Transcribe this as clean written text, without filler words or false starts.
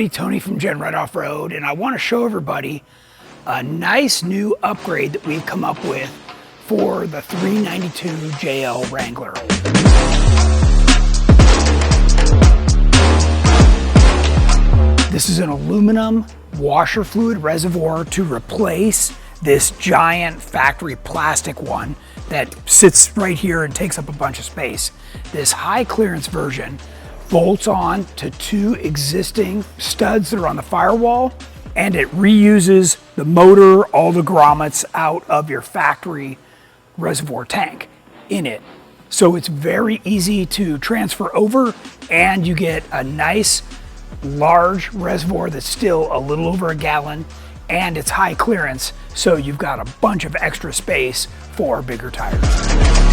everybody, Tony from GenRight Off Road, and I want to show everybody a nice new upgrade that we've come up with for the 392 JL Wrangler. This is an aluminum washer fluid reservoir to replace this giant factory plastic one that sits right here and takes up a bunch of space. This high clearance version bolts on to two existing studs that are on the firewall, and it reuses the motor, all the grommets out of your factory reservoir tank in it. So it's very easy to transfer over, and you get a nice large reservoir that's still a little over a gallon, and it's high clearance, so you've got a bunch of extra space for bigger tires.